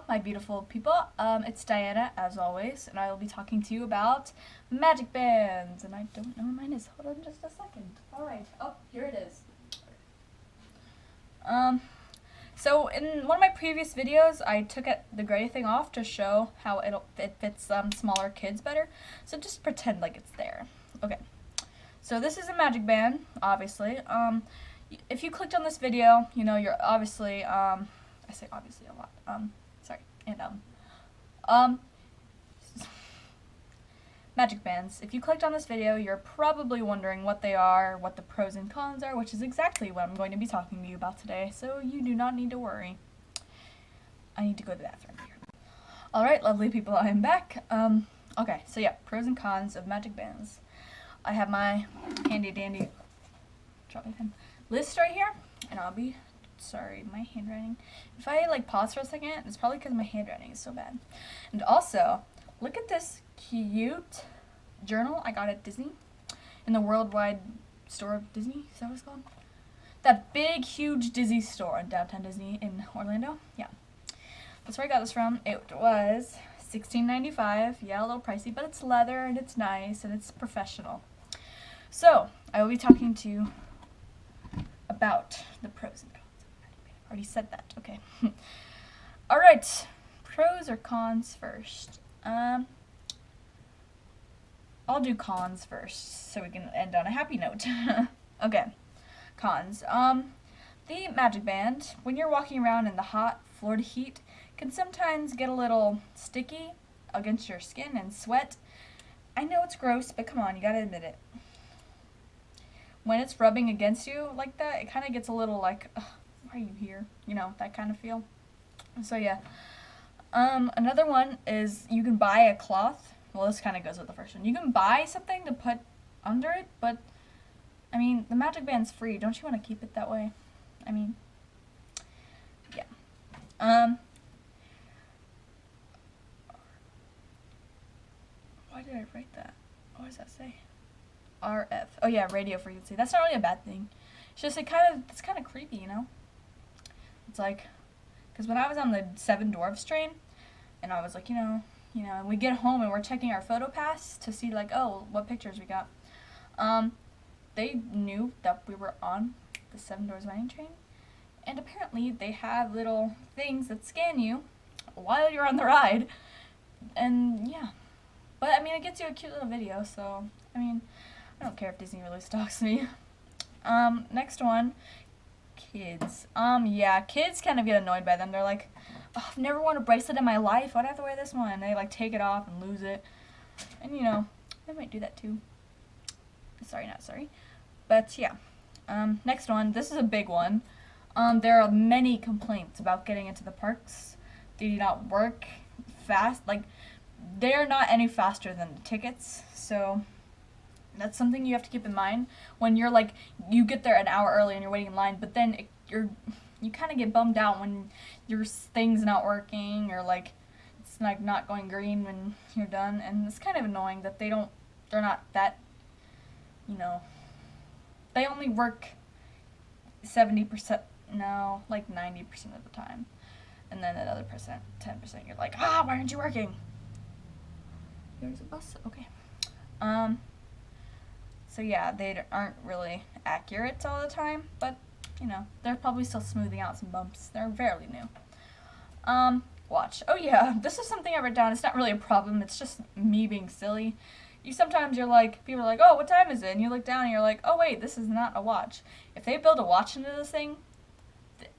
my beautiful people. It's Diana, as always, and I will be talking to you about magic bands. And I don't know where mine is. Hold on just a second. Alright. Oh, here it is. So in one of my previous videos, I took the gray thing off to show how it fits smaller kids better. So just pretend like it's there. Okay. So this is a magic band, obviously. If you clicked on this video, you know you're obviously, I say obviously a lot. Sorry. And magic bands. If you clicked on this video, you're probably wondering what they are, what the pros and cons are, which is exactly what I'm going to be talking to you about today, so you do not need to worry. I need to go to the bathroom here. Alright, lovely people, I am back. Okay, so yeah, pros and cons of magic bands. I have my handy dandy list right here, and I'll be sorry, my handwriting. If I pause for a second, it's probably because my handwriting is so bad. And also, look at this cute journal I got at Disney, in the worldwide store of Disney. Is that what it's called? That big, huge Disney store in downtown Disney in Orlando. Yeah, that's where I got this from. It was $16.95. Yeah, a little pricey, but it's leather and it's nice and it's professional. So I will be talking to you about the pros and cons. I already said that. Okay. All right. Pros or cons first? I'll do cons first so we can end on a happy note. Okay. Cons. The magic band, when you're walking around in the hot Florida heat, can sometimes get a little sticky against your skin and sweat. I know it's gross, but come on, you gotta admit it. When it's rubbing against you like that, it kind of gets a little like, why are you here? You know, that kind of feel. So yeah. Another one is you can buy a cloth. Well, this kind of goes with the first one. You can buy something to put under it, but, I mean, the magic band's free. Don't you want to keep it that way? I mean, yeah. Why did I write that? What does that say? RF. Oh yeah, radio frequency. That's not really a bad thing. It's just it's kind of creepy, you know? It's like, because when I was on the Seven Dwarfs train, and I was like, you know, and we get home and we're checking our photo pass to see like, oh, what pictures we got. They knew that we were on the Seven Dwarfs Mine Train, and apparently they have little things that scan you while you're on the ride, and yeah. But I mean, it gets you a cute little video, so I mean, I don't care if Disney really stalks me. Next one, kids. Yeah, kids kind of get annoyed by them. They're like, oh, I've never worn a bracelet in my life. Why'd I have to wear this one? And they take it off and lose it. And you know, I might do that too. Sorry, not sorry. But yeah. Next one. This is a big one. There are many complaints about getting into the parks. They do not work fast. They're not any faster than the tickets. So that's something you have to keep in mind when you're you get there an hour early and you're waiting in line, but then you kind of get bummed out when your thing's not working, or it's not going green when you're done, and it's kind of annoying that they're not that, you know, they only work 70%, no, 90% of the time, and then another 10%, you're like, why aren't you working? There's a bus, okay. So yeah, they aren't really accurate all the time, but, you know, they're probably still smoothing out some bumps. They're fairly new. Watch. Oh yeah, this is something I wrote down. It's not really a problem, it's just me being silly. Sometimes people are like, oh, what time is it? And you look down and you're like, oh wait, this is not a watch. If they build a watch into this thing,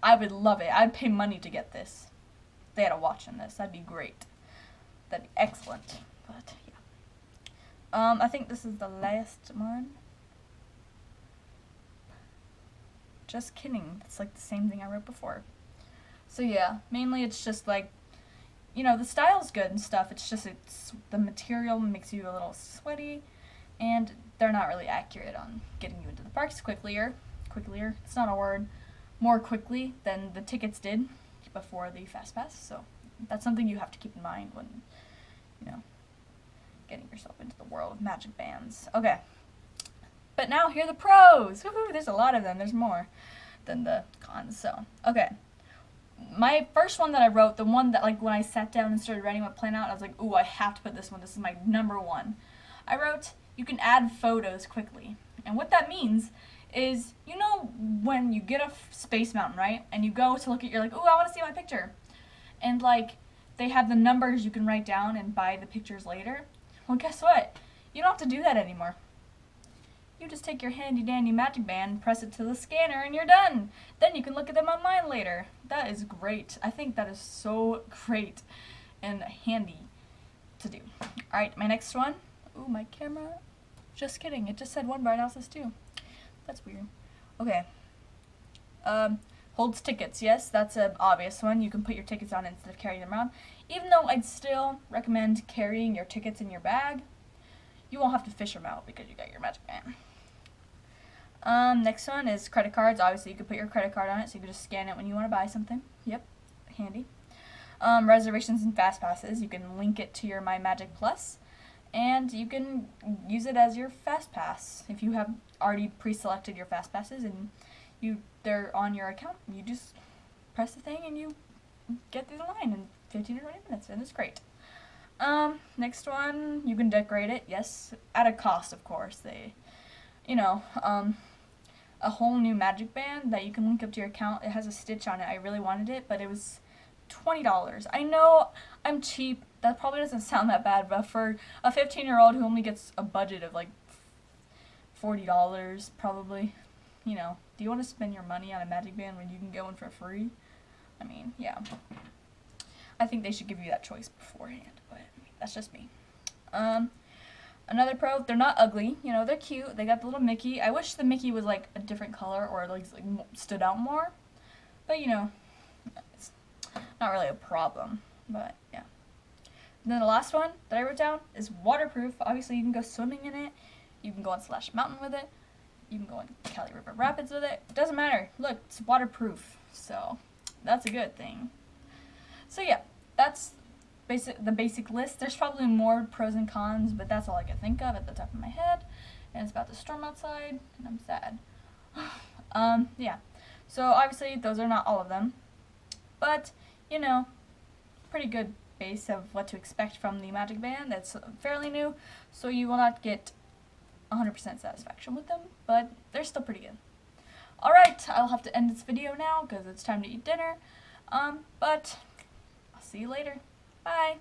I would love it. I'd pay money to get this. If they had a watch in this, that'd be great. That'd be excellent. But yeah. I think this is the last one. Just kidding. It's the same thing I wrote before. So yeah, mainly it's just you know, the style's good and stuff. It's just the material makes you a little sweaty, and they're not really accurate on getting you into the parks quicklier. It's not a word. More quickly than the tickets did before the Fast Pass. So that's something you have to keep in mind when, you know, getting yourself into the world of magic bands. Okay. But now here are the pros. Woohoo, there's a lot of them. There's more than the cons. So, okay. my first one that I wrote, the one that like when I sat down and started writing my plan out, I was like, ooh, I have to put this one. This is my number one. I wrote, you can add photos quickly. And what that means is, you know, when you get a Space Mountain, right? And you go to look at, you're like, ooh, I want to see my picture. And like, they have the numbers you can write down and buy the pictures later. Well, guess what? You don't have to do that anymore. You just take your handy dandy Magic Band, press it to the scanner, and you're done. Then you can look at them online later. That is great. I think that is so great and handy to do. Alright, my next one. Ooh, my camera. Just kidding. It just said one, but now it says two. That's weird. Okay. Holds tickets. Yes, that's an obvious one. You can put your tickets on instead of carrying them around. Even though I'd still recommend carrying your tickets in your bag, you won't have to fish them out because you got your Magic Band. Next one is credit cards. Obviously, you can put your credit card on it, so you can just scan it when you want to buy something. Yep, handy. Reservations and fast passes. You can link it to your My Magic Plus, and you can use it as your fast pass if you have already pre-selected your fast passes and they're on your account. You just press the thing and you get through the line in 15 or 20 minutes, and it's great. Next one, you can decorate it. Yes, at a cost, of course. A whole new Magic Band that you can link up to your account. It has a Stitch on it. I really wanted it, but it was $20. I know I'm cheap. That probably doesn't sound that bad, but for a 15-year-old who only gets a budget of like $40, probably, do you want to spend your money on a Magic Band when you can get one for free? I mean, yeah. I think they should give you that choice beforehand, but that's just me. Another pro, they're not ugly, they're cute. They got the little Mickey. I wish the Mickey was like a different color or like stood out more, but it's not really a problem, but yeah. And then the last one that I wrote down is waterproof. Obviously, you can go swimming in it. You can go on Splash Mountain with it. You can go on Cali River Rapids with it. It doesn't matter. Look, it's waterproof, so that's a good thing. So yeah, that's the basic list. There's probably more pros and cons, but that's all I can think of at the top of my head. And it's about to storm outside, and I'm sad. Yeah. So obviously those are not all of them, but pretty good base of what to expect from the Magic Band. That's fairly new, so you will not get 100% satisfaction with them, but they're still pretty good. Alright, I'll have to end this video now because it's time to eat dinner, but I'll see you later. Bye!